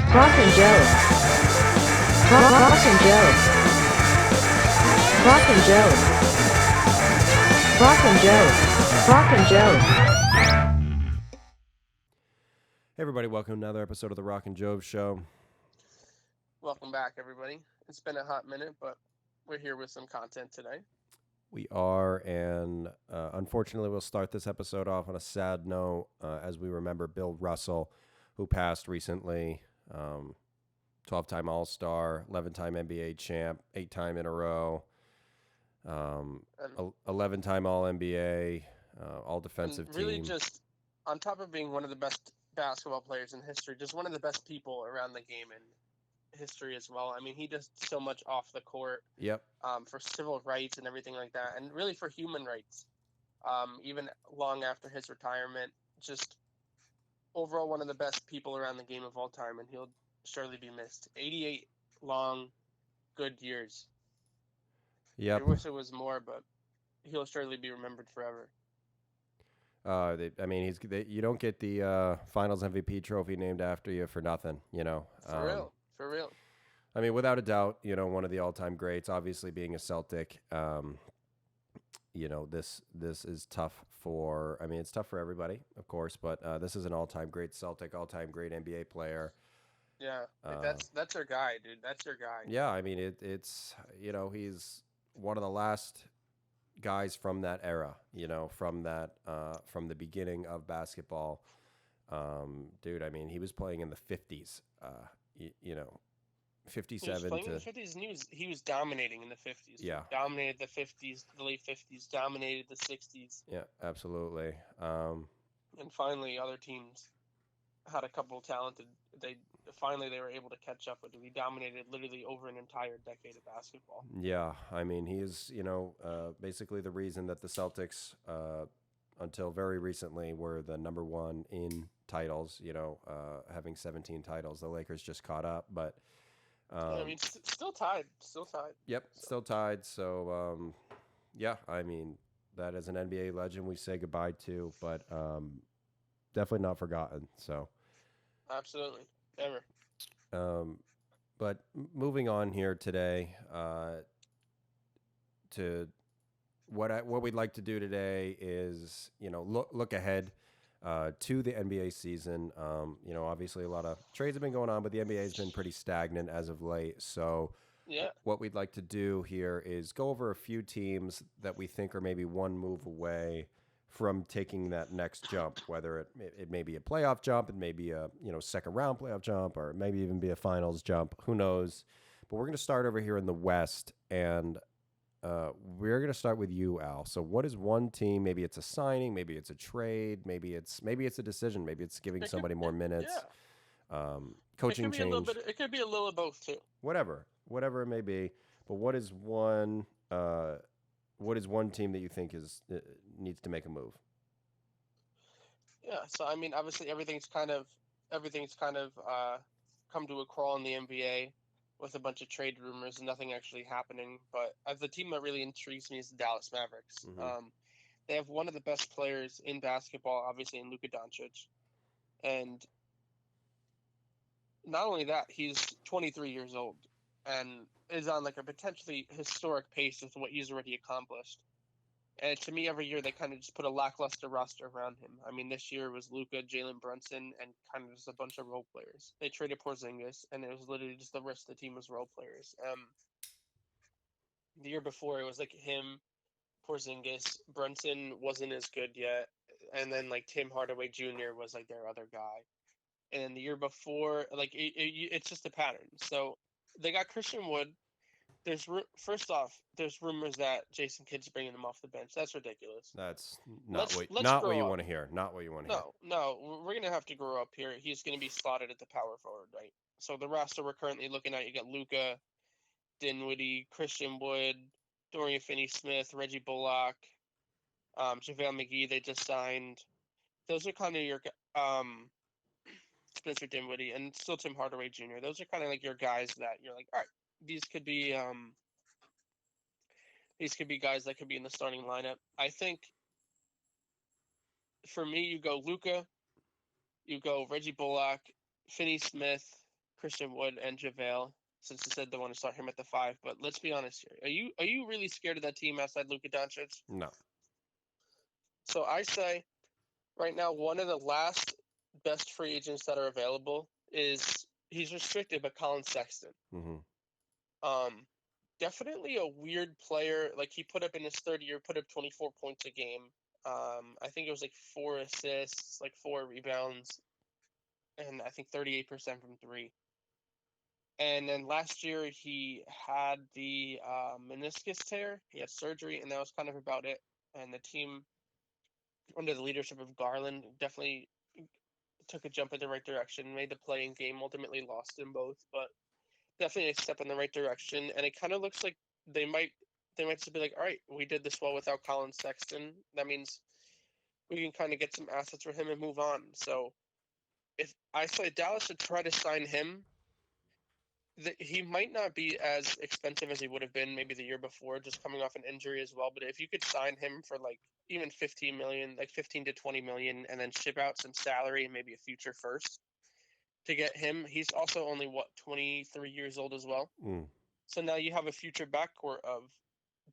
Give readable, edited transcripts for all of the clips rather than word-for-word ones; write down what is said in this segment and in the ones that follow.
Rock and Joe. Rock and Joe. Rock and Joe. Rock and Joe. Rock and Joe. Hey everybody, welcome to another episode of the Rock and Jouv Show. Welcome back, everybody. It's been a hot minute, but we're here with some content today. We are, and unfortunately we'll start this episode off on a sad note as we remember Bill Russell, who passed recently. 12-time All-Star, 11-time NBA champ, 8-time in a row, 11-time All-NBA, All-Defensive team. Really just, on top of being one of the best basketball players in history, just one of the best people around the game in history as well. I mean, he does so much off the court. Yep. For civil rights and everything like that, and really for human rights. Even long after his retirement, just overall one of the best people around the game of all time, and he'll surely be missed. 88 long, good years. Yep. I wish it was more, but he'll surely be remembered forever. You don't get the Finals MVP trophy named after you for nothing, you know. For real. I mean, without a doubt, you know, one of the all-time greats. Obviously, being a Celtic, you know, this is tough for. I mean, it's tough for everybody, of course, but this is an all-time great Celtic, all-time great NBA player. Yeah, that's your guy, dude. That's your guy. Yeah, I mean, it's you know, he's one of the last guys from that era, you know, from the beginning of basketball. Dude, I mean, he was playing in the 50s, you know, 57 he was playing to in the 50s, and he was dominating in the 50s. Yeah. Dominated the 50s, the late 50s, dominated the 60s. Yeah, absolutely. And finally, other teams had a couple of talented. They were able to catch up with him. He dominated literally over an entire decade of basketball. Yeah, I mean, he is, you know, basically the reason that the Celtics, until very recently, were the number one in titles. You know, having 17 titles. The Lakers just caught up, but I mean, still tied. Yep, still tied. So, yeah, I mean, that is an NBA legend we say goodbye to, but definitely not forgotten. So, absolutely, never. But moving on here today, to what we'd like to do today is, you know, look ahead to the NBA season. You know, obviously a lot of trades have been going on, but the NBA has been pretty stagnant as of late. So yeah, what we'd like to do here is go over a few teams that we think are maybe one move away from taking that next jump, whether it may be a playoff jump, it may be a, you know, second round playoff jump, or maybe even be a finals jump. Who knows? But we're going to start over here in the West, and we're going to start with you, Al. So what is one team? Maybe it's a signing, maybe it's a trade, maybe it's a decision, maybe it's giving somebody more minutes. Yeah. Coaching change. It could be a little of both too. Whatever it may be. But what is one team that you think needs to make a move? Yeah, so I mean, obviously everything's kind of come to a crawl in the NBA with a bunch of trade rumors and nothing actually happening. But the team that really intrigues me is the Dallas Mavericks. Mm-hmm. They have one of the best players in basketball, obviously, in Luka Doncic, and not only that, he's 23 years old and is on like a potentially historic pace with what he's already accomplished. And to me, every year they kind of just put a lackluster roster around him. I mean, this year it was Luka, Jalen Brunson, and kind of just a bunch of role players. They traded Porzingis, and it was literally just the rest of the team was role players. The year before, it was like him, Porzingis, Brunson wasn't as good yet, and then like Tim Hardaway Jr. was like their other guy. And then the year before, like it's just a pattern. So they got Christian Wood. First off, there's rumors that Jason Kidd's bringing him off the bench. That's ridiculous. That's Let's what grow you up. want to hear. Not what you want to hear. No, we're gonna have to grow up here. He's gonna be slotted at the power forward, right? So the roster we're currently looking at, you got Luka, Dinwiddie, Christian Wood, Dorian Finney-Smith, Reggie Bullock, JaVale McGee. They just signed. Those are kind of your Spencer Dinwiddie and still Tim Hardaway Jr. Those are kind of like your guys that you're like, all right, these could be guys that could be in the starting lineup. I think for me, you go Luka, you go Reggie Bullock, Finney-Smith, Christian Wood and JaVale, since you said they want to start him at the 5. But let's be honest here. Are you really scared of that team outside Luka Doncic? No. So I say right now one of the last best free agents that are available is he's restricted, but Colin Sexton. Mm-hmm. Definitely a weird player. Like he put up in his third year, put up 24 points a game. I think it was like 4 assists, like 4 rebounds, and I think 38% from 3. And then last year he had the meniscus tear. He had surgery, and that was kind of about it. And the team, under the leadership of Garland, definitely took a jump in the right direction. Made the play-in game, ultimately lost in both, but definitely a step in the right direction. And it kind of looks like they might just be like, all right, we did this well without Colin Sexton. That means we can kind of get some assets for him and move on. So if I say Dallas should try to sign him, he might not be as expensive as he would have been maybe the year before, just coming off an injury as well. But if you could sign him for like even 15 million, like 15 to 20 million, and then ship out some salary and maybe a future first to get him, he's also only 23 years old as well. Mm. So now you have a future backcourt of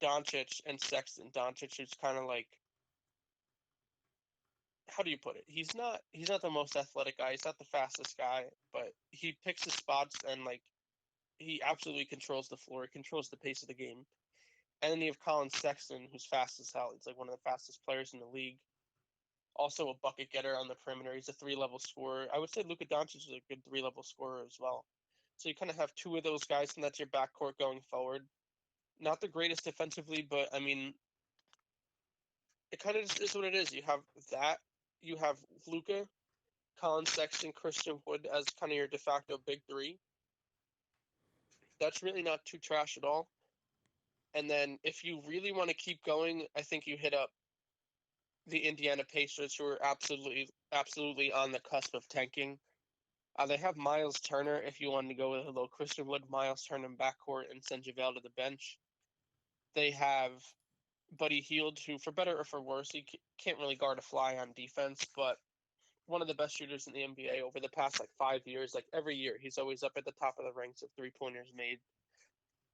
Doncic and Sexton. Doncic is kind of like, how do you put it? He's not the most athletic guy. He's not the fastest guy, but he picks his spots and like he absolutely controls the floor. He controls the pace of the game. And then you have Colin Sexton, who's fast as hell. He's like one of the fastest players in the league. Also a bucket getter on the perimeter. He's a 3-level scorer. I would say Luka Doncic is a good 3-level scorer as well. So you kind of have 2 of those guys, and that's your backcourt going forward. Not the greatest defensively, but I mean, it kind of just is what it is. You have that. You have Luka, Colin Sexton, Christian Wood as kind of your de facto big 3. That's really not too trash at all. And then if you really want to keep going, I think you hit up the Indiana Pacers, who are absolutely on the cusp of tanking. They have Miles Turner if you wanted to go with a little Christian Wood, Miles Turner in backcourt, and send JaVale to the bench. They have Buddy Hield, who, for better or for worse, he can't really guard a fly on defense, but one of the best shooters in the NBA over the past 5 years. Like every year, he's always up at the top of the ranks of 3-pointers made.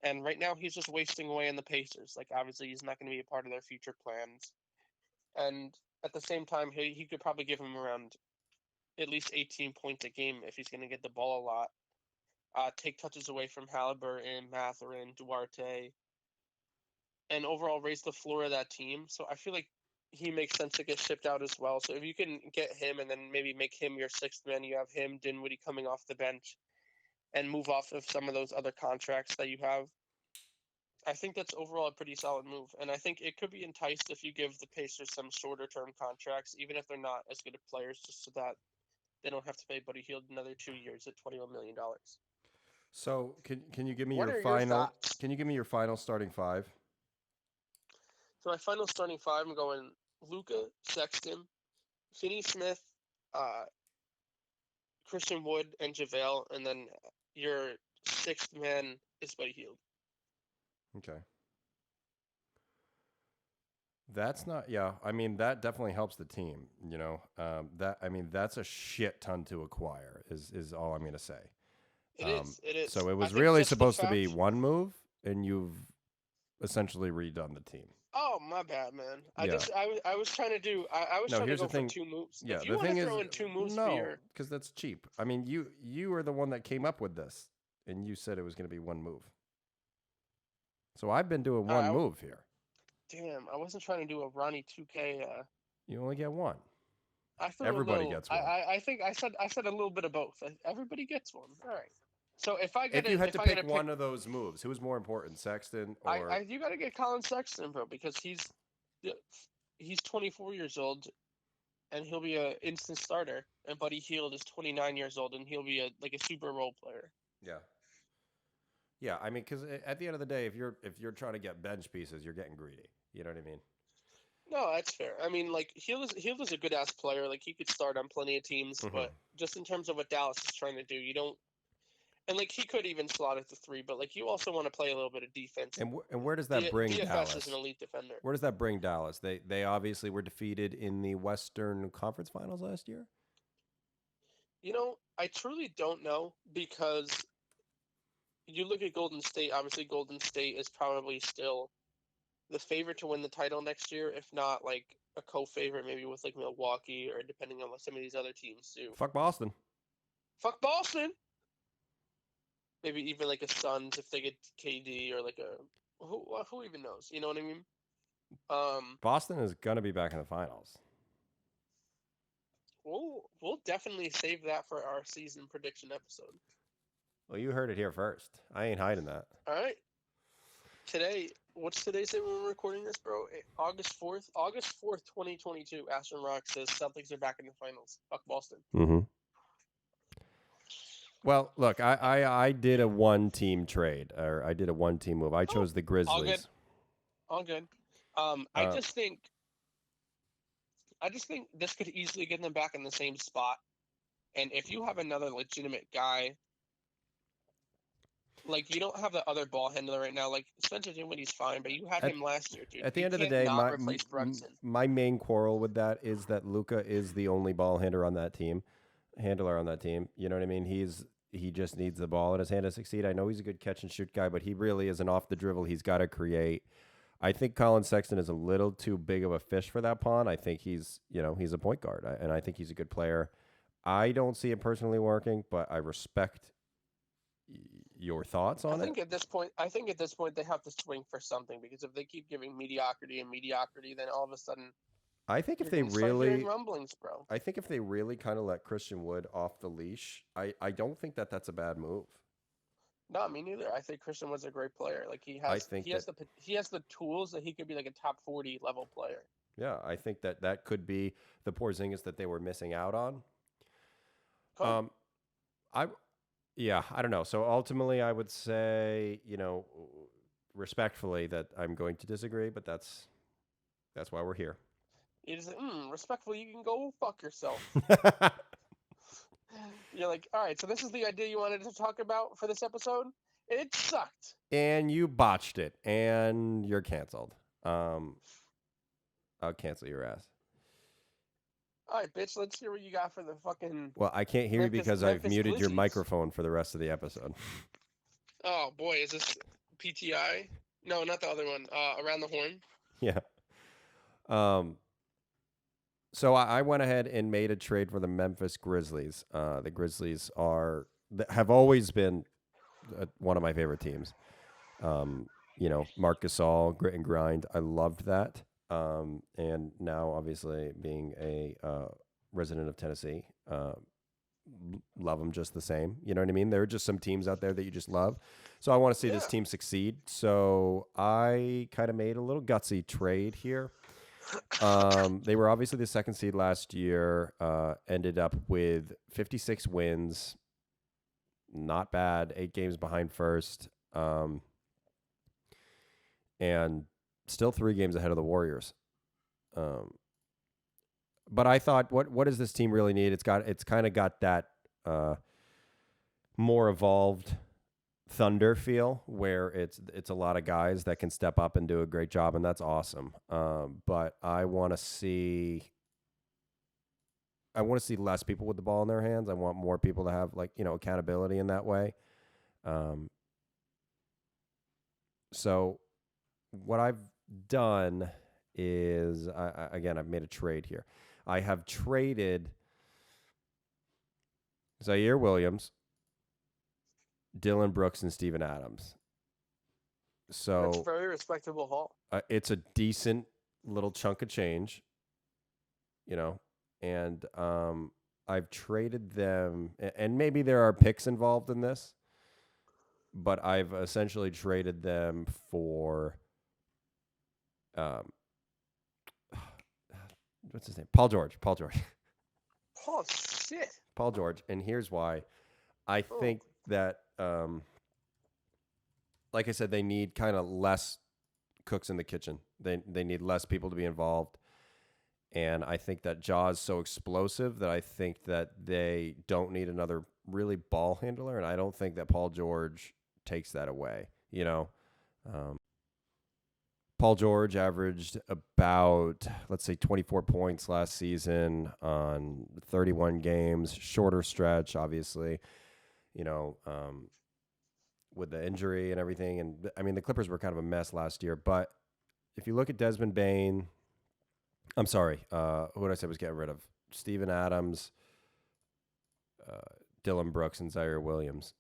And right now, he's just wasting away in the Pacers. Like obviously, he's not going to be a part of their future plans. And at the same time, he could probably give him around at least 18 points a game if he's going to get the ball a lot. Take touches away from Halliburton, Mathurin, Duarte, and overall raise the floor of that team. So I feel like he makes sense to get shipped out as well. So if you can get him and then maybe make him your 6th man, you have him, Dinwiddie coming off the bench, and move off of some of those other contracts that you have. I think that's overall a pretty solid move. And I think it could be enticed if you give the Pacers some shorter term contracts, even if they're not as good of players, just so that they don't have to pay Buddy Hield another 2 years at $21 million. So can you give me What your are your final? thoughts? Can you give me your final starting 5? So my final starting 5, I'm going Luka, Sexton, Finney Smith, Christian Wood, and JaVale, and then your 6th man is Buddy Hield. Okay. That's not, yeah. I mean, that definitely helps the team. That's a shit ton to acquire. Is all I'm going to say. It is. It is. So it I was think really just the supposed to be fact- one move, and you've essentially redone the team. Oh, my bad, man. Yeah. I was trying to do. I was No, trying to here's go the thing. for 2 moves. Yeah, If you the want thing to is, throw in 2 moves for no, your, because that's cheap. I mean, you are the one that came up with this, and you said it was going to be one move. So I've been doing one move here. damn, I wasn't trying to do a Ronnie 2K. You only get one. I threw Everybody a little, gets one. I think I said a little bit of both. Everybody gets one. All right. So if I get If you had if to I pick gotta one of those moves, who's more important, Sexton or? you got to get Colin Sexton, bro, because he's 24 years old, and he'll be a instant starter. And Buddy Hield is 29 years old, and he'll be a super role player. Yeah. Yeah, I mean, because at the end of the day, if you're trying to get bench pieces, you're getting greedy. You know what I mean? No, that's fair. I mean, Hield is a good ass player. Like he could start on plenty of teams, but just in terms of what Dallas is trying to do, you don't. And he could even slot at the 3, but you also want to play a little bit of defense. And where does that bring DFS Dallas? is an elite defender. Where does that bring Dallas? They obviously were defeated in the Western Conference Finals last year. I truly don't know because you look at Golden State. Obviously, Golden State is probably still the favorite to win the title next year, if not like a co-favorite, maybe with like Milwaukee or depending on what some of these other teams do. Fuck Boston. Fuck Boston. Maybe even like a Suns if they get KD or like a who even knows? You know what I mean? Boston is gonna be back in the finals. We'll definitely save that for our season prediction episode. Well, you heard it here first. I ain't hiding that. All right. What's today's date when we're recording this, bro? August 4th, 2022. Aston Rock says Celtics are back in the finals. Fuck Boston. Mm-hmm. Well, look, I did a one-team trade, or I did a one-team move. I chose the Grizzlies. All good. I just think this could easily get them back in the same spot. And if you have another legitimate guy, like you don't have the other ball handler right now. Like Spencer Dinwiddie's fine, but you had him last year, dude. At the You end of the can't day, not replace Brunson. my main quarrel with that is that Luka is the only ball handler on that team. You know what I mean? He just needs the ball in his hand to succeed. I know he's a good catch and shoot guy, but he really isn't off the dribble. He's got to create. I think Colin Sexton is a little too big of a fish for that pond. I think he's a point guard, and I think he's a good player. I don't see it personally working, but I respect your thoughts on it. I think at this point they have to swing for something, because if they keep giving mediocrity, then all of a sudden I think if you're they gonna start hearing really rumblings, bro. I think if they really kind of let Christian Wood off the leash, I don't think that's a bad move. No, me neither. I think Christian Wood's a great player. Like he has the tools that he could be like a top 40 level player. Yeah, I think that could be the Porzingis that they were missing out on. Cool. I don't know. So ultimately, I would say, respectfully, that I'm going to disagree, but that's why we're here. You just respectfully, you can go fuck yourself. You're like, all right, so this is the idea you wanted to talk about for this episode. It sucked. And you botched it, and you're canceled. I'll cancel your ass. All right, bitch, let's hear what you got for the fucking... Well, I can't hear you because I've muted your Grizzlies. microphone for the rest of the episode. Oh, boy, is this PTI? No, not the other one. Around the Horn? Yeah. So I went ahead and made a trade for the Memphis Grizzlies. The Grizzlies have always been one of my favorite teams. Marc Gasol, grit and grind. I loved that. And now, obviously, being a resident of Tennessee, love them just the same. You know what I mean? There are just some teams out there that you just love. So I want to see this team succeed. So I kind of made a little gutsy trade here. They were obviously the second seed last year, ended up with 56 wins. Not bad. 8 games behind first. And still 3 games ahead of the Warriors. But I thought, what does this team really need? It's kind of got that more evolved Thunder feel, where it's a lot of guys that can step up and do a great job, and that's awesome. But I want to see less people with the ball in their hands. I want more people to have accountability in that way. So what I've done is, I've made a trade here. I have traded Zaire Williams, Dylan Brooks, and Steven Adams. So that's a very respectable haul. It's a decent little chunk of change, and I've traded them, and maybe there are picks involved in this, but I've essentially traded them for what's his name? Paul George. Oh, shit. Paul George. And here's why. I think that, like I said, they need kind of less cooks in the kitchen. They need less people to be involved. And I think that Jaw's so explosive that I think that they don't need another really ball handler. And I don't think that Paul George takes that away, Paul George averaged about, let's say, 24 points last season on 31 games, shorter stretch, obviously, you know, with the injury and everything. And I mean, the Clippers were kind of a mess last year. But if you look at Desmond Bain, I'm sorry, who did I say was getting rid of? Steven Adams, Dylan Brooks, and Zaire Williams.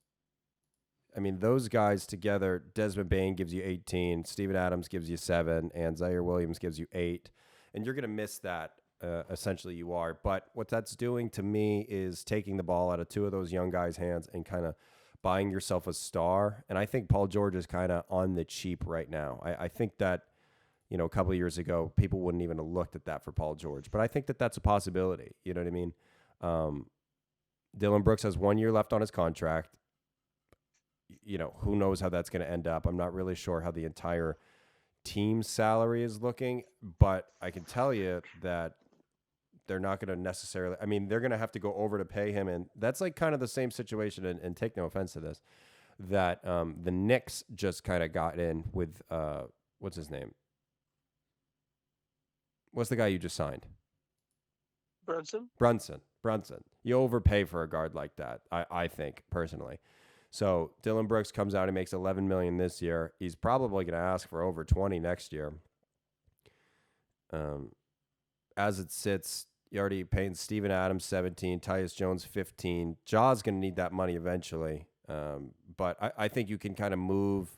I mean, those guys together, Desmond Bain gives you 18, Steven Adams gives you 7, and Zaire Williams gives you 8. And you're going to miss that, essentially you are. But what that's doing to me is taking the ball out of two of those young guys' hands and kind of buying yourself a star. And I think Paul George is kind of on the cheap right now. I think that, you know, a couple of years ago, people wouldn't even have looked at that for Paul George. But I think that that's a possibility. You know what I mean? Dylan Brooks has 1 year left on his contract. You know, who knows how that's going to end up. I'm not really sure how the entire team's salary is looking, but I can tell you that they're not going to necessarily, I mean, they're going to have to go over to pay him. And that's like kind of the same situation, and take no offense to this, that the Knicks just kind of got in with, what's his name? What's the guy you just signed? Brunson. You overpay for a guard like that, I think, personally. So Dylan Brooks comes out and makes $11 million this year. He's probably going to ask for over 20 next year. As it sits, you're already paying Steven Adams 17, Tyus Jones 15. Jaw's going to need that money eventually. But I think you can kind of move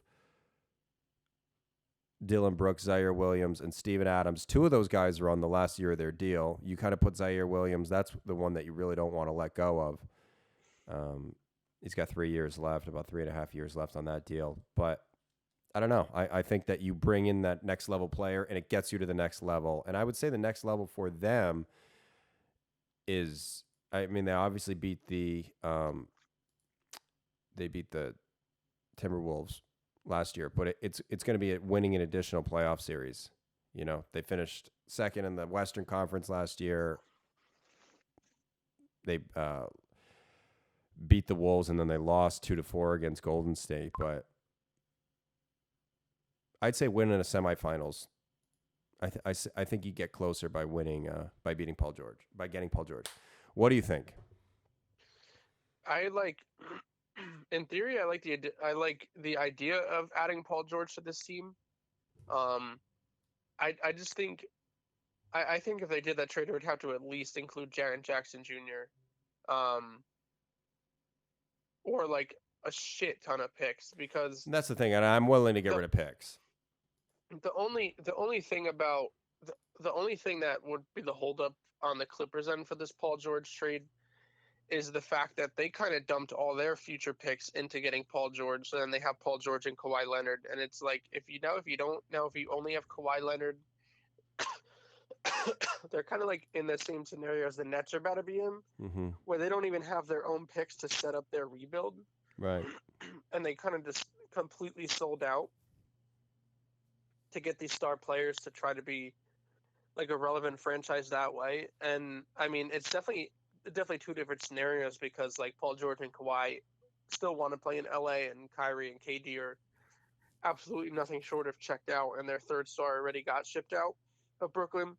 Dylan Brooks, Zaire Williams, and Steven Adams. Two of those guys are on the last year of their deal. You kind of put Zaire Williams. That's the one that you really don't want to let go of. He's got 3 years left, about 3.5 years left on that deal. But I don't know. I think that you bring in that next level player and it gets you to the next level. And I would say the next level for them is, I mean, they obviously beat the Timberwolves last year, but it's going to be winning an additional playoff series. You know, they finished second in the Western Conference last year. They beat the Wolves, and then they lost 2-4 against Golden State. But I'd say winning a semifinals. I think you get closer by winning, by beating Paul George, by getting Paul George. What do you think? In theory, I like the idea of adding Paul George to this team. I just think, I think if they did that trade, it would have to at least include Jaren Jackson Jr. Or like a shit ton of picks, because That's the thing, and I'm willing to get rid of picks. the only thing about the only thing that would be the holdup on the Clippers end for this Paul George trade is the fact that they kind of dumped all their future picks into getting Paul George. So then they have Paul George and Kawhi Leonard, and it's like, if you only have Kawhi Leonard, they're kind of like in the same scenario as the Nets are about to be in, where they don't even have their own picks to set up their rebuild. Right. And they kind of just completely sold out to get these star players to try to be like a relevant franchise that way. And I mean, it's definitely two different scenarios, because like Paul George and Kawhi still want to play in LA, and Kyrie and KD are absolutely nothing short of checked out, and their third star already got shipped out of Brooklyn.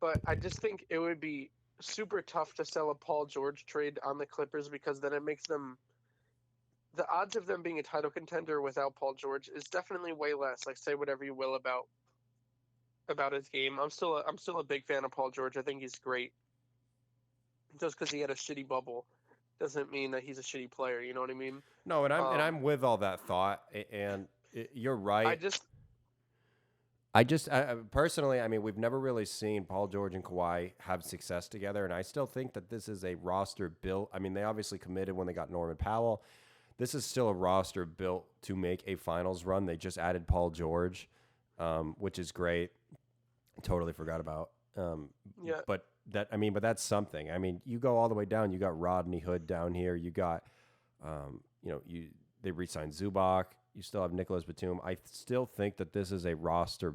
But I just think it would be super tough to sell a Paul George trade on the Clippers, because then it makes them, the odds of them being a title contender without Paul George is definitely way less. Like, say whatever you will about his game. I'm still a big fan of Paul George. I think he's great. Just because he had a shitty bubble doesn't mean that he's a shitty player. You know what I mean? No, and I'm with all that thought, and you're right. I personally, I mean, we've never really seen Paul George and Kawhi have success together, and I still think that this is a roster built. I mean, they obviously committed when they got Norman Powell. This is still a roster built to make a finals run. They just added Paul George, which is great. Totally forgot about. Yeah. But that's something. I mean, you go all the way down. You got Rodney Hood down here. You got, they re-signed Zubac. You still have Nicholas Batum. I still think that this is a roster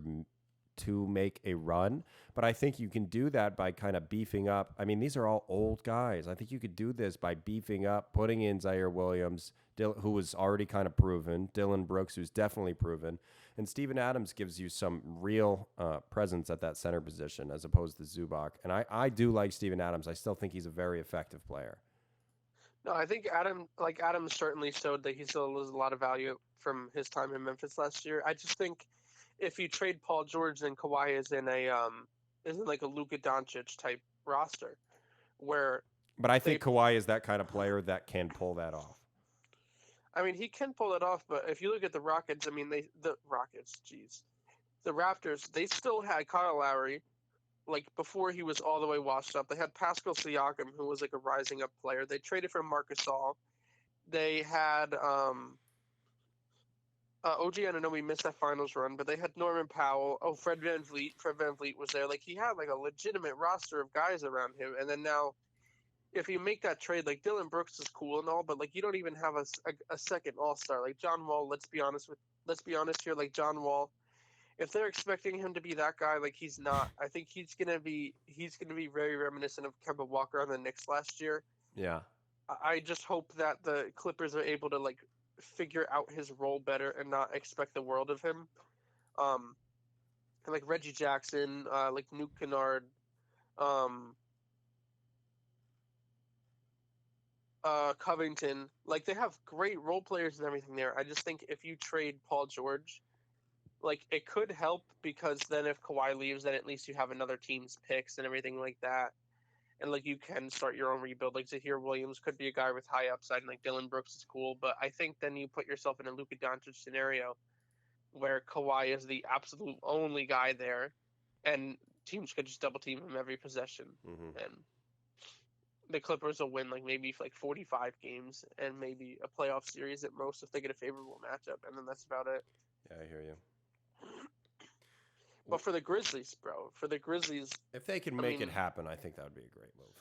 to make a run. But I think you can do that by kind of beefing up. I mean, these are all old guys. I think you could do this by beefing up, putting in Zaire Williams, who was already kind of proven, Dylan Brooks, who's definitely proven, and Steven Adams gives you some real presence at that center position as opposed to Zubac. And I do like Steven Adams. I still think he's a very effective player. No, I think Adams certainly showed that he still has a lot of value from his time in Memphis last year. I just think if you trade Paul George, then Kawhi is in like a Luka Doncic type roster, where. But I think Kawhi is that kind of player that can pull that off. I mean, he can pull it off, but if you look at the Rockets, I mean, the Raptors, they still had Kyle Lowry, like before he was all the way washed up. They had Pascal Siakam, who was like a rising up player. They traded for Marc Gasol. They had OG Anunoby missed that finals run, but they had Norman Powell. Oh, Fred VanVleet. Fred VanVleet was there. Like he had like a legitimate roster of guys around him, and then now. If you make that trade, like Dylan Brooks is cool and all, but like you don't even have a second All-Star. Like John Wall, let's be honest here, like John Wall, if they're expecting him to be that guy, like he's not. I think he's gonna be very reminiscent of Kemba Walker on the Knicks last year. Yeah. I just hope that the Clippers are able to like figure out his role better and not expect the world of him. And like Reggie Jackson, like Nuke Kennard, Covington, like they have great role players and everything there. I just think if you trade Paul George, like it could help because then if Kawhi leaves, then at least you have another team's picks and everything like that, and like you can start your own rebuild. Like Zahir Williams could be a guy with high upside, and like Dylan Brooks is cool, but I think then you put yourself in a Luka Doncic scenario where Kawhi is the absolute only guy there, and teams could just double team him every possession, and the Clippers will win like maybe like 45 games and maybe a playoff series at most if they get a favorable matchup, and then that's about it. Yeah, I hear you. But for the Grizzlies, if they can make it happen, I think that would be a great move.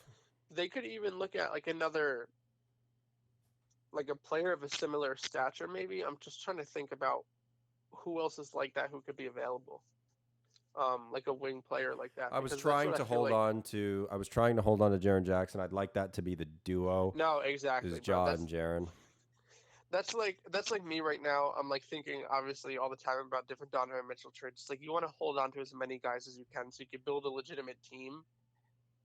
They could even look at like another, like a player of a similar stature. Maybe I'm just trying to think about who else is like that who could be available. Like a wing player like that. I was trying to hold on to Jaren Jackson. I'd like that to be the duo. No, exactly. Is Ja and Jaren. That's like me right now. I'm like thinking obviously all the time about different Donovan Mitchell trades. It's like you want to hold on to as many guys as you can so you can build a legitimate team,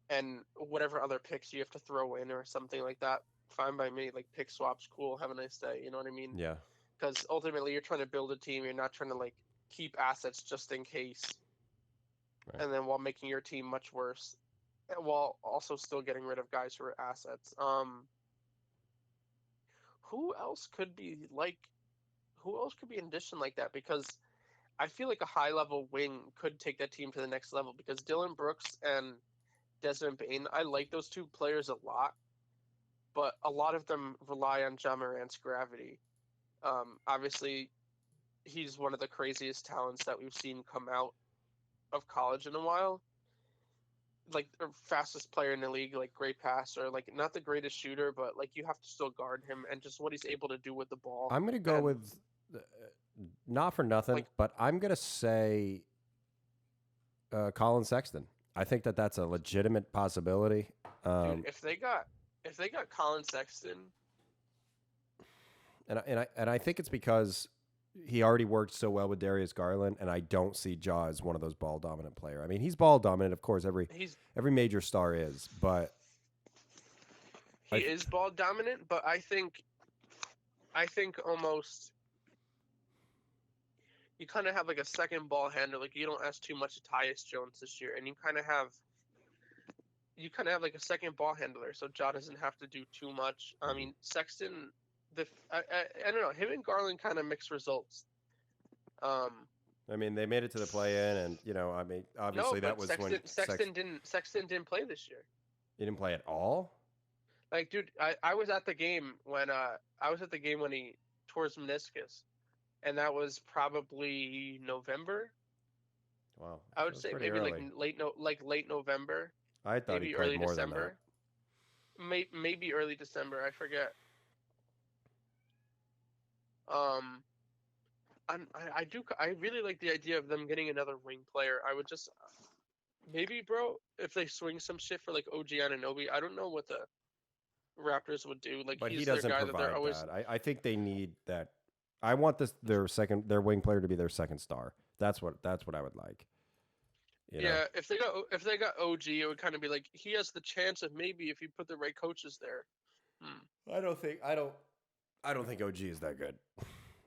and whatever other picks you have to throw in or something like that, fine by me. Like pick swaps, cool. Have a nice day. You know what I mean? Yeah. Because ultimately you're trying to build a team. You're not trying to like keep assets just in case. Right. And then while making your team much worse, while also still getting rid of guys who are assets. Who else could be in addition like that? Because I feel like a high level wing could take that team to the next level. Because Dylan Brooks and Desmond Bane, I like those two players a lot, but a lot of them rely on Ja Morant's gravity. Obviously, he's one of the craziest talents that we've seen come out of college in a while. Like the fastest player in the league, like great passer, like not the greatest shooter, but like you have to still guard him and just what he's able to do with the ball. I'm going to go with, not for nothing, but I'm going to say Colin Sexton. I think that's a legitimate possibility. Dude, if they got Colin Sexton, and I think it's because he already worked so well with Darius Garland, and I don't see Ja as one of those ball dominant player. I mean, he's ball dominant, of course. Every major star is, but he is ball dominant. But I think almost you kind of have like a second ball handler. Like you don't ask too much of Tyus Jones this year, and you kind of have like a second ball handler, so Ja doesn't have to do too much. I mean, Sexton. I don't know. Him and Garland kind of mixed results. I mean, they made it to the play-in, and I mean, obviously that was when Sexton didn't play this year. He didn't play at all. Like, dude, I was at the game when he tore his meniscus, and that was probably November. Wow, I would say maybe early. late November. I thought he played more December. than that. Maybe early December. I forget. I really like the idea of them getting another wing player. I would just maybe, bro, if they swing some shit for like OG Anunoby, I don't know what the Raptors would do. Like But he he's their doesn't guy that they're provide always. that. I think they need that. I want their wing player to be their second star. That's what I would like. You know. Yeah, if they got OG, it would kind of be like he has the chance of maybe if you put the right coaches there. Hmm. I don't think OG is that good.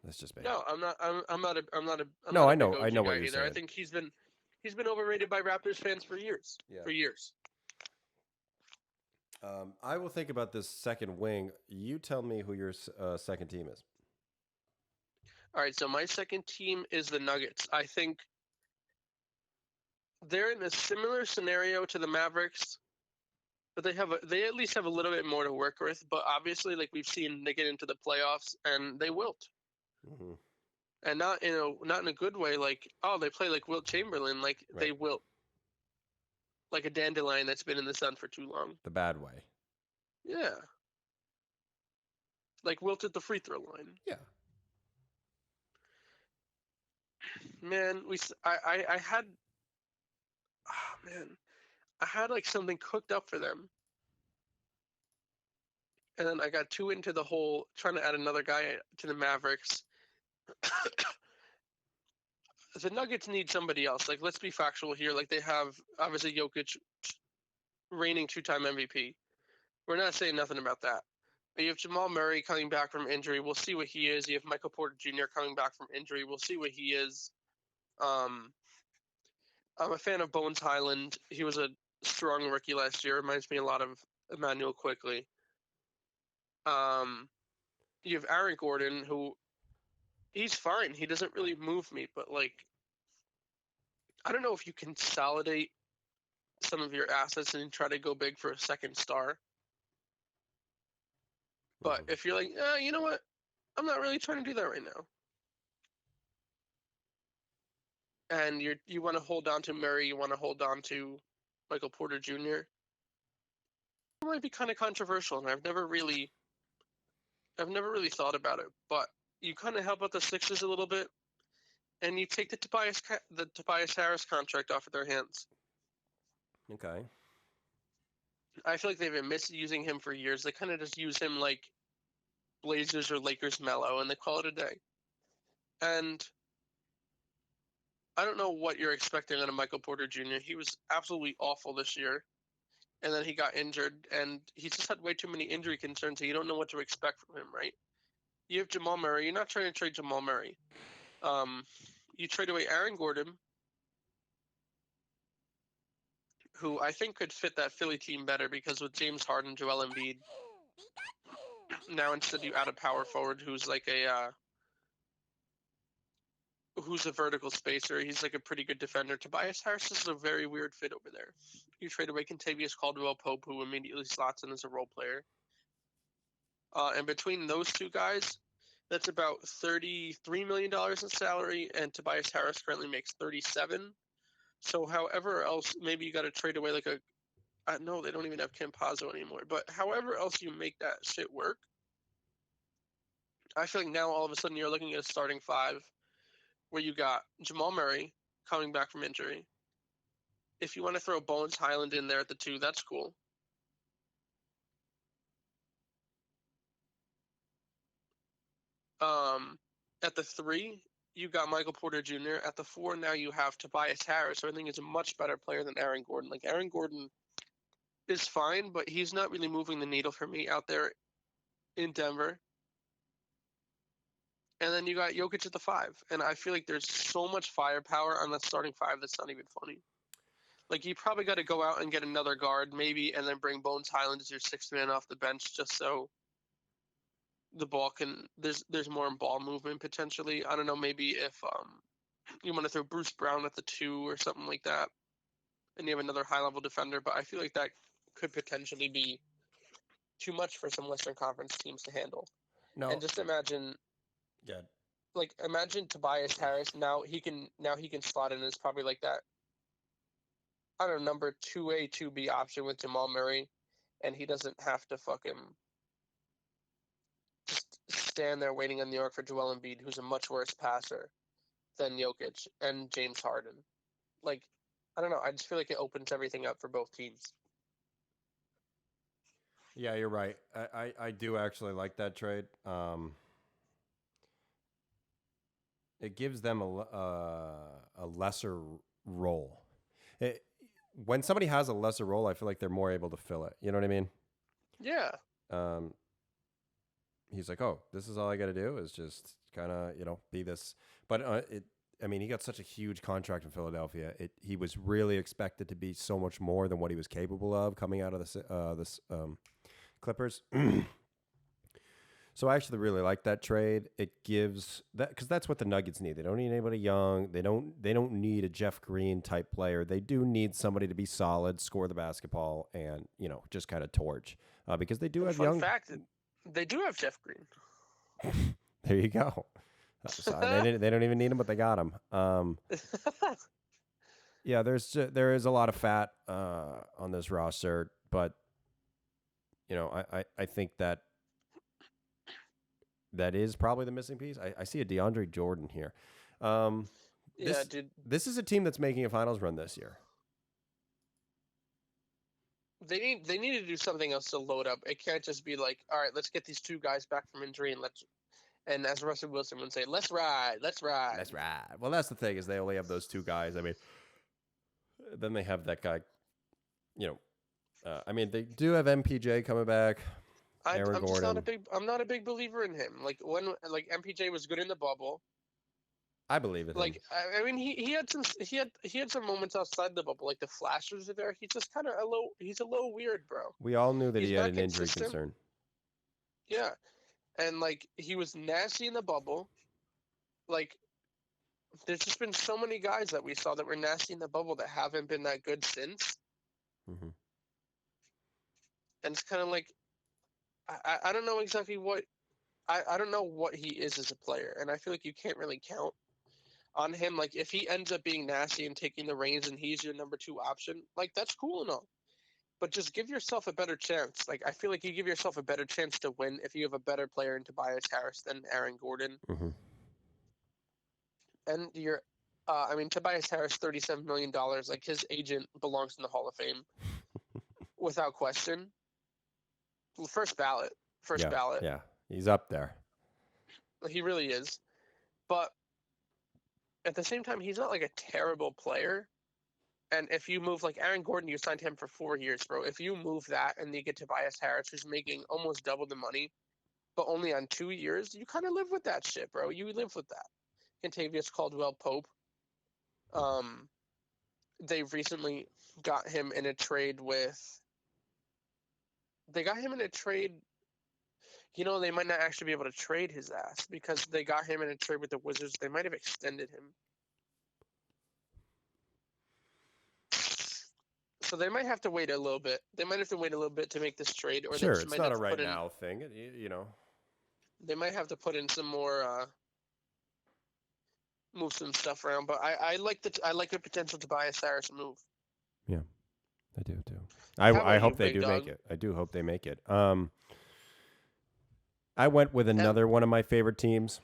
That's just me. No, I'm not. I'm No, not I a big know. I OG know guy what you're either. I saying. think he's been overrated by Raptors fans for years. Yeah. For years. I will think about this second wing. You tell me who your second team is. All right, so my second team is the Nuggets. I think they're in a similar scenario to the Mavericks, but they at least have a little bit more to work with. But obviously, like we've seen, they get into the playoffs and they wilt, Mm-hmm. and not in a good way. Like oh, they play like Wilt Chamberlain, like Right. they wilt, like a dandelion that's been in the sun for too long. The bad way. Yeah, like wilt at the free throw line. Yeah. Man, I had man, I had like something cooked up for them, and then I got too into the whole trying to add another guy to the Mavericks. The Nuggets need somebody else. Like, let's be factual here. Like, they have obviously Jokic, reigning two-time MVP. We're not saying nothing about that. But you have Jamal Murray coming back from injury. We'll see what he is. You have Michael Porter Jr. coming back from injury. We'll see what he is. Um, I'm a fan of Bones Highland. He was a strong rookie last year. Reminds me a lot of Emmanuel Quickly. Um, you have Aaron Gordon, who he's fine. He doesn't really move me, but like I don't know if you consolidate some of your assets and try to go big for a second star. But Mm-hmm. if you're like, you know what, I'm not really trying to do that right now, and you want to hold on to Murray, you want to hold on to Michael Porter Jr. It might be kind of controversial, and I've never really thought about it. But you kind of help out the Sixers a little bit, and you take the Tobias Harris contract off of their hands. Okay. I feel like they've been misusing him for years. They kind of just use him like Blazers or Lakers mellow, and they call it a day. And I don't know what you're expecting out of Michael Porter Jr. He was absolutely awful this year, and then he got injured, and he's just had way too many injury concerns, so you don't know what to expect from him, right? You have Jamal Murray. You're not trying to trade Jamal Murray. You trade away Aaron Gordon, who I think could fit that Philly team better because with James Harden, Joel Embiid, now instead you add a power forward who's a vertical spacer. He's like a pretty good defender. Tobias Harris is a very weird fit over there. You trade away Contavious Caldwell-Pope, who immediately slots in as a role player. And between those two guys, that's about $33 million in salary, and Tobias Harris currently makes 37. So however else, maybe you got to trade away like no, they don't even have Campazzo anymore. But however else you make that shit work, I feel like now all of a sudden you're looking at a starting five where you got Jamal Murray coming back from injury. If you want to throw Bones Highland in there at the 2, that's cool. At the 3, you got Michael Porter Jr. At the 4, now you have Tobias Harris, who I think is a much better player than Aaron Gordon. Like Aaron Gordon is fine, but he's not really moving the needle for me out there in Denver. And then you got Jokic at the 5, and I feel like there's so much firepower on that starting 5 that's not even funny. Like you probably got to go out and get another guard, maybe, and then bring Bones Highland as your 6th man off the bench, just so the ball can there's more ball movement potentially. I don't know, maybe if you want to throw Bruce Brown at the 2 or something like that, and you have another high level defender. But I feel like that could potentially be too much for some Western Conference teams to handle. No. And just imagine, Yeah. like imagine Tobias Harris now he can slot in as probably like that. I don't know, number 2A 2B option with Jamal Murray, and he doesn't have to fucking just stand there waiting in New York for Joel Embiid, who's a much worse passer than Jokic and James Harden. Like, I don't know. I just feel like it opens everything up for both teams. Yeah, you're right. I do actually like that trade. It gives them a lesser role. When somebody has a lesser role, I feel like they're more able to fill it. You know what I mean? Yeah. He's like, oh, this is all I got to do is just kind of, be this. But he got such a huge contract in Philadelphia. He was really expected to be so much more than what he was capable of coming out of this Clippers. So I actually really like that trade. It gives that because that's what the Nuggets need. They don't need anybody young. They don't need a Jeff Green type player. They do need somebody to be solid, score the basketball, and just kind of torch. Because they do have young. Fun fact, they do have Jeff Green. There you go. So they don't even need him, but they got him. Yeah, there is a lot of fat on this roster, but I think that is probably the missing piece. I see a DeAndre Jordan here. Yeah, dude. This is a team that's making a finals run this year. They need to do something else to load up. It can't just be like, all right, let's get these two guys back from injury and as Russell Wilson would say, let's ride. Well, that's the thing is they only have those two guys. I mean, then they have that guy. They do have MPJ coming back. I'm not a big believer in him. Like when MPJ was good in the bubble. I believe it. Like he had some moments outside the bubble, like the flashes are there. He's just kind of he's a little weird, bro. We all knew that he had an injury concern. Yeah, and like he was nasty in the bubble. Like there's just been so many guys that we saw that were nasty in the bubble that haven't been that good since. Mm-hmm. And it's kind of like I don't know exactly what I don't know what he is as a player, and I feel like you can't really count on him. Like if he ends up being nasty and taking the reins and he's your number 2 option, like that's cool and all. But just give yourself a better chance. Like I feel like you give yourself a better chance to win if you have a better player in Tobias Harris than Aaron Gordon. Mm-hmm. And Tobias Harris, $37 million. Like his agent belongs in the Hall of Fame, without question. First ballot. Yeah, he's up there. He really is. But at the same time, he's not like a terrible player. And if you move like Aaron Gordon, you signed him for 4 years, bro. If you move that and you get Tobias Harris, who's making almost double the money, but only on 2 years, you kind of live with that shit, bro. You live with that. Kentavious Caldwell-Pope. They recently got him in a trade with. They got him in a trade. They might not actually be able to trade his ass because they got him in a trade with the Wizards. They might have extended him. So they might have to wait a little bit. They might have to wait a little bit to make this trade. Or sure, they it's not a right now thing. They might have to put in some more, move some stuff around. But I like the potential Tobias Harris move. Yeah, I do too. I hope they do make it. I do hope they make it. I went with another one of my favorite teams.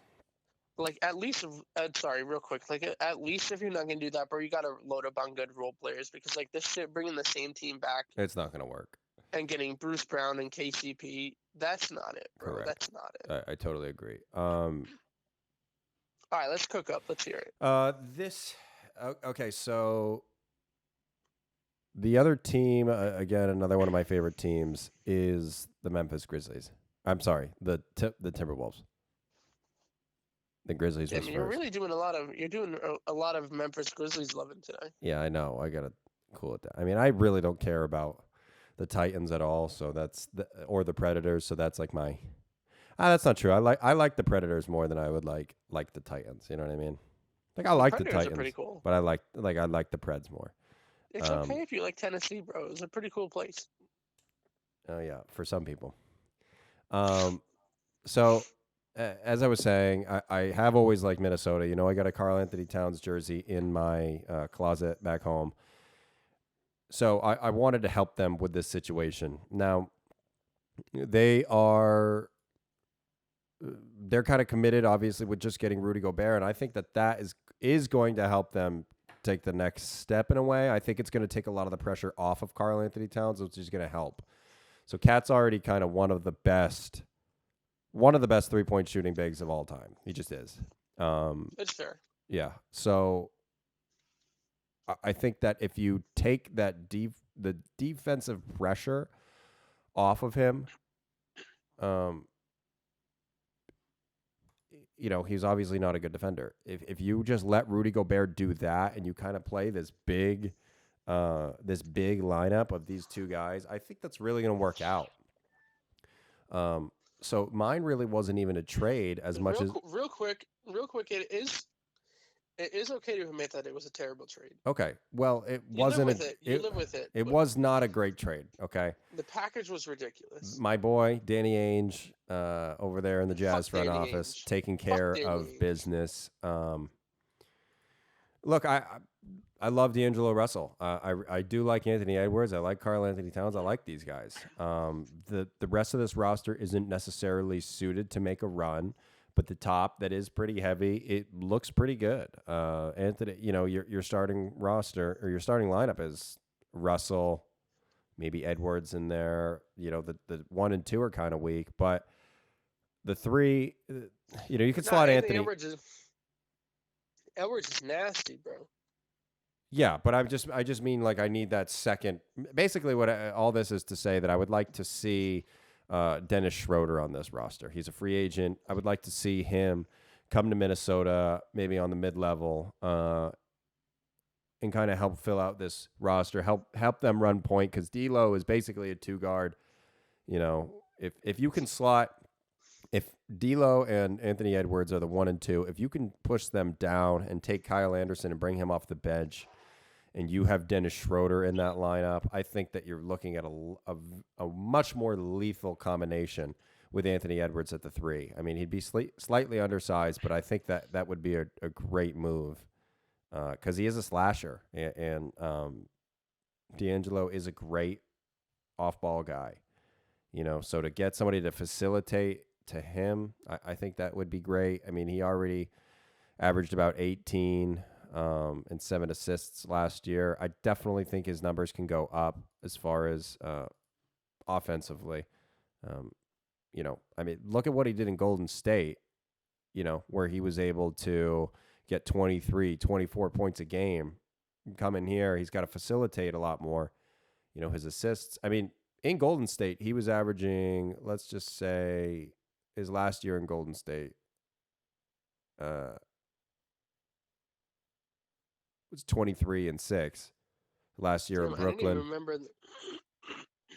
Like at least, real quick. Like at least if you're not gonna do that, bro, you gotta load up on good role players because like this shit, bringing the same team back, it's not gonna work. And getting Bruce Brown and KCP, that's not it, bro. Correct. That's not it. I totally agree. All right, let's cook up. Let's hear it. Okay, so the other team, again, another one of my favorite teams is the Memphis Grizzlies. I'm sorry, the Timberwolves. The Grizzlies was You're first. really doing a lot of Memphis Grizzlies loving today. Yeah, I know. I gotta cool it down. I mean, I really don't care about the Titans at all. So or the Predators. So that's like my. That's not true. I like the Predators more than I would like the Titans. You know what I mean? Like I like the Titans, are pretty cool. But I like the Preds more. It's okay if you like Tennessee, bro. It's a pretty cool place. Oh yeah, for some people. So. As I was saying, I have always liked Minnesota. I got a Karl-Anthony Towns jersey in my closet back home. So I wanted to help them with this situation. Now, they are they're kind of committed, obviously, with just getting Rudy Gobert, and I think that is going to help them take the next step in a way. I think it's going to take a lot of the pressure off of Karl Anthony Towns, which is going to help. So Cat's already kind of one of the best 3-point shooting bigs of all time. He just is. It's fair. Yeah. So I think that if you take the defensive pressure off of him, he's obviously not a good defender. If you just let Rudy Gobert do that and you kind of play this big lineup of these two guys, I think that's really going to work out. So mine really wasn't even a trade as much as real quick. It is okay to admit that it was a terrible trade. Okay. Well, it wasn't. You live with it. It was not a great trade. Okay. The package was ridiculous. My boy Danny Ainge, over there in the Jazz front Danny office, Ainge. taking care of business. Look, I love D'Angelo Russell. I do like Anthony Edwards. I like Karl Anthony Towns. I like these guys. The rest of this roster isn't necessarily suited to make a run. But the top that is pretty heavy, it looks pretty good. Anthony, your starting roster or your starting lineup is Russell, maybe Edwards in there. The 1 and 2 are kind of weak, but the 3, you can slot Anthony. Edwards is nasty, bro. Yeah, but I just mean like I need that second. Basically, all this is to say that I would like to see Dennis Schroeder on this roster. He's a free agent. I would like to see him come to Minnesota, maybe on the mid-level, and kind of help fill out this roster, help them run point, because D'Lo is basically a 2-guard. If you can slot, if D'Lo and Anthony Edwards are the 1 and 2, if you can push them down and take Kyle Anderson and bring him off the bench, and you have Dennis Schroeder in that lineup, I think that you're looking at a much more lethal combination with Anthony Edwards at the 3. I mean, he'd be slightly undersized, but I think that would be a great move because he is a slasher, and D'Angelo is a great off-ball guy. So to get somebody to facilitate to him, I think that would be great. I mean, he already averaged about 18 and 7 assists last year. I definitely think his numbers can go up as far as offensively. I mean, look at what he did in Golden State, where he was able to get 23, 24 points a game. Come in here, he's got to facilitate a lot more. His assists. I mean, in Golden State, he was averaging, let's just say, his last year in Golden State, was 23 and 6 last year in Brooklyn. I didn't even remember.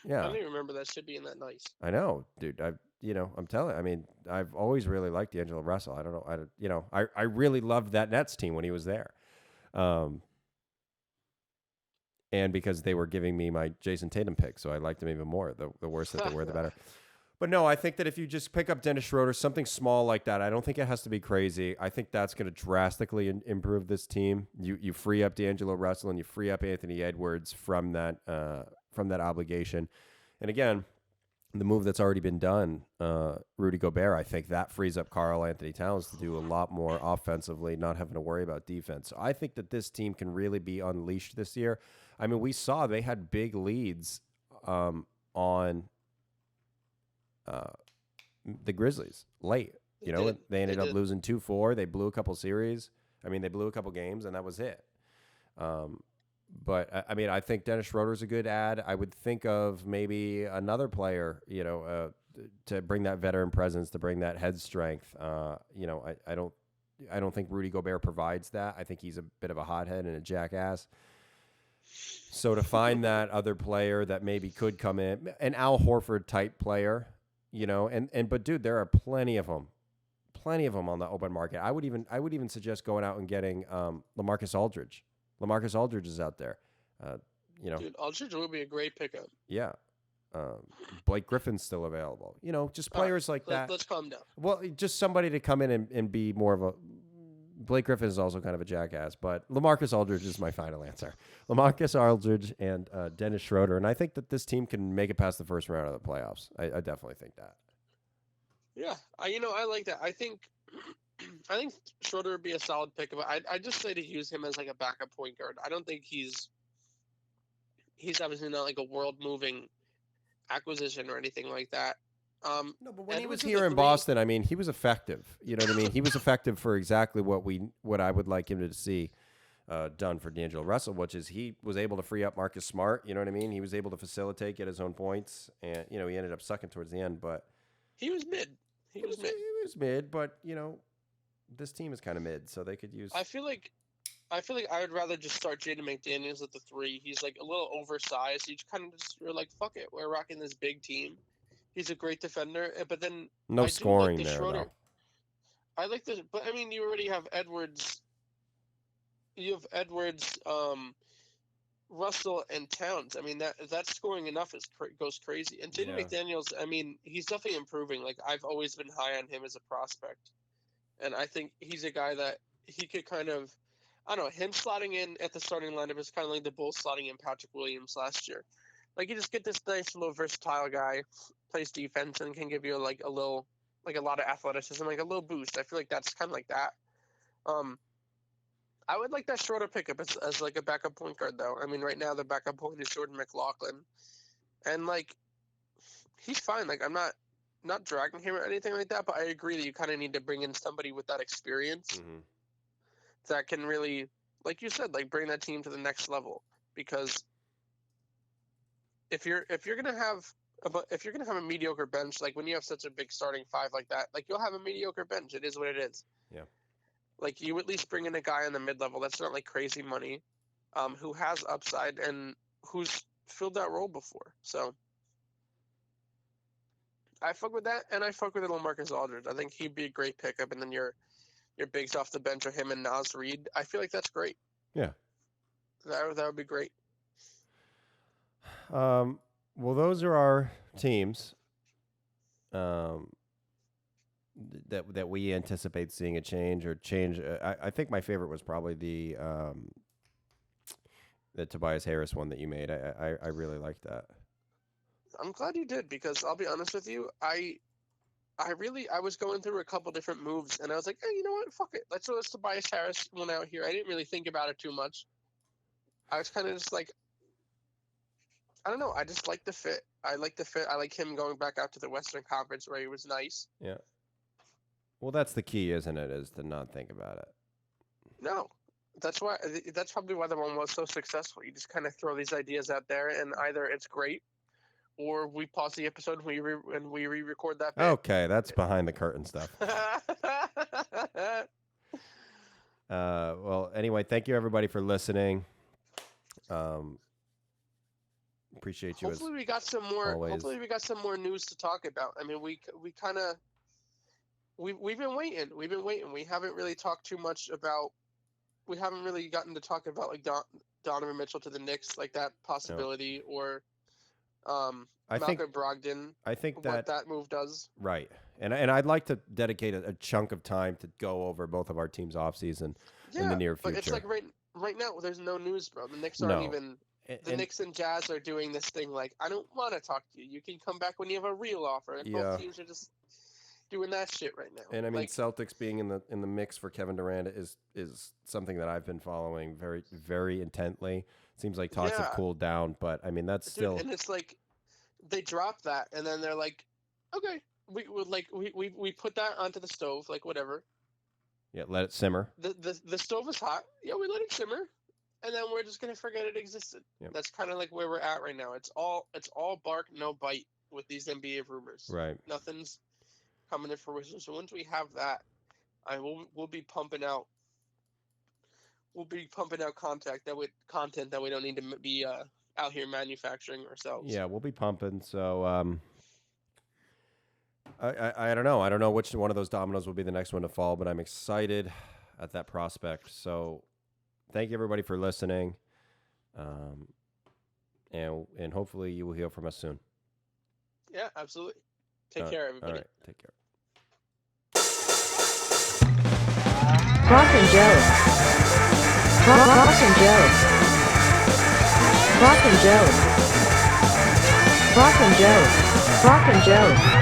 Yeah, I don't even remember that shit being that nice. I know, dude. I'm telling. I mean, I've always really liked D'Angelo Russell. I don't know. I really loved that Nets team when he was there, and because they were giving me my Jason Tatum pick, so I liked him even more. The worse that they were, the better. But no, I think that if you just pick up Dennis Schroeder, something small like that, I don't think it has to be crazy. I think that's going to drastically improve this team. You free up D'Angelo Russell and you free up Anthony Edwards from that obligation. And again, the move that's already been done, Rudy Gobert, I think that frees up Karl Anthony Towns to do a lot more offensively, not having to worry about defense. So I think that this team can really be unleashed this year. I mean, we saw they had big leads on the Grizzlies late. They ended up losing 2-4. They blew a couple series. I mean, they blew a couple games, and that was it. But I mean, I think Dennis Schroeder's a good ad. I would think of maybe another player, to bring that veteran presence, to bring that head strength. I don't think Rudy Gobert provides that. I think he's a bit of a hothead and a jackass. So to find that other player that maybe could come in, an Al Horford type player, but dude, there are plenty of them on the open market. I would even suggest going out and getting LaMarcus Aldridge. LaMarcus Aldridge is out there. Dude, Aldridge would be a great pickup. Yeah. Blake Griffin's still available. Just players like that. Let's calm down. Well, just somebody to come in and be more of a. Blake Griffin is also kind of a jackass, but LaMarcus Aldridge is my final answer. LaMarcus Aldridge and Dennis Schroeder, and I think that this team can make it past the first round of the playoffs. I definitely think that. Yeah, I like that. I think Schroeder would be a solid pick. But I just say to use him as like a backup point guard. I don't think he's obviously not like a world moving acquisition or anything like that. No, but when he was Edwards at here the in three. Boston, I mean, he was effective. You know what I mean? He was effective for exactly what I would like him to see done for D'Angelo Russell, which is he was able to free up Marcus Smart. You know what I mean? He was able to facilitate, get his own points, and he ended up sucking towards the end. But He was mid. He was mid. he was mid. But this team is kind of mid, so they could use. I feel like I would rather just start Jaden McDaniels at the three. He's like a little oversized. You kind of just you're like, fuck it, we're rocking this big team. He's a great defender, but then No I scoring do like the there, Schroeder. though. I like the, but I mean, you already have Edwards. You have Edwards, Russell, and Towns. I mean, that scoring enough goes crazy. And Jaden Yeah. McDaniels, I mean, he's definitely improving. Like I've always been high on him as a prospect, and I think he's a guy that he could kind of, I don't know, him slotting in at the starting lineup is kind of like the Bulls slotting in Patrick Williams last year. Like you just get this nice little versatile guy, plays defense and can give you like a little, like a lot of athleticism, like a little boost. I feel like that's kind of like that. I would like that Schroeder pickup as like a backup point guard though. I mean, right now the backup point is Jordan McLaughlin, and like he's fine. Like I'm not dragging him or anything like that, but I agree that you kind of need to bring in somebody with that experience Mm-hmm. that can really, like you said, like bring that team to the next level. Because if you're gonna have a mediocre bench, like when you have such a big starting five like that, like you'll have a mediocre bench. It is what it is. Yeah. Like you at least bring in a guy in the mid level that's not like crazy money, who has upside and who's filled that role before. So I fuck with that, and I fuck with LaMarcus Aldridge. I think he'd be a great pickup, and then your bigs off the bench are him and Nas Reed. I feel like that's great. Yeah. That would be great. Well, those are our teams. That we anticipate seeing a change. I think my favorite was probably the Tobias Harris one that you made. I really liked that. I'm glad you did, because I'll be honest with you, I was going through a couple different moves, and I was like, hey, you know what? Fuck it. Let's throw this Tobias Harris one out here. I didn't really think about it too much. I was kind of just like, I don't know. I just like the fit. I like the fit. I like him going back out to the Western Conference where he was nice. Yeah. Well, that's the key, isn't it? Is to not think about it. No, that's probably why the one was so successful. You just kind of throw these ideas out there, and either it's great, or we pause the episode and we re-record that bit. Okay, that's behind the curtain stuff. Well, anyway, thank you everybody for listening. Appreciate you. Hopefully we got some more. always. Hopefully we got some more news to talk about. I mean, we've been waiting. We've been waiting. We haven't really talked too much about. We haven't really gotten to talk about like Donovan Mitchell to the Knicks, like that possibility, or Malcolm Brogdon. I think what that move does. Right, and I'd like to dedicate a chunk of time to go over both of our teams' off season in the near future. But it's like right now there's no news, bro. The Knicks aren't even. The Knicks and Jazz are doing this thing like, I don't want to talk to you. You can come back when you have a real offer. And both teams are just doing that shit right now. And I mean, Celtics being in the mix for Kevin Durant is something that I've been following very, very intently. Seems like talks have cooled down, but I mean that's still. And it's like they drop that, and then they're like, okay, we put that onto the stove, like whatever. Yeah, let it simmer. The stove is hot. Yeah, we let it simmer. And then we're just gonna forget it existed. Yep. That's kind of like where we're at right now. It's all bark, no bite with these NBA rumors. Right. Nothing's coming to fruition. So once we have that, we'll be pumping out. We'll be pumping out content that we don't need to be out here manufacturing ourselves. Yeah, we'll be pumping. So I don't know. I don't know which one of those dominoes will be the next one to fall, but I'm excited at that prospect. So. Thank you, everybody, for listening, and hopefully you will hear from us soon. Yeah, absolutely. Take care, everybody. All right, take care. Rock and Joe. Rock and Joe. Rock and Joe. Rock and Joe. Rock and Joe.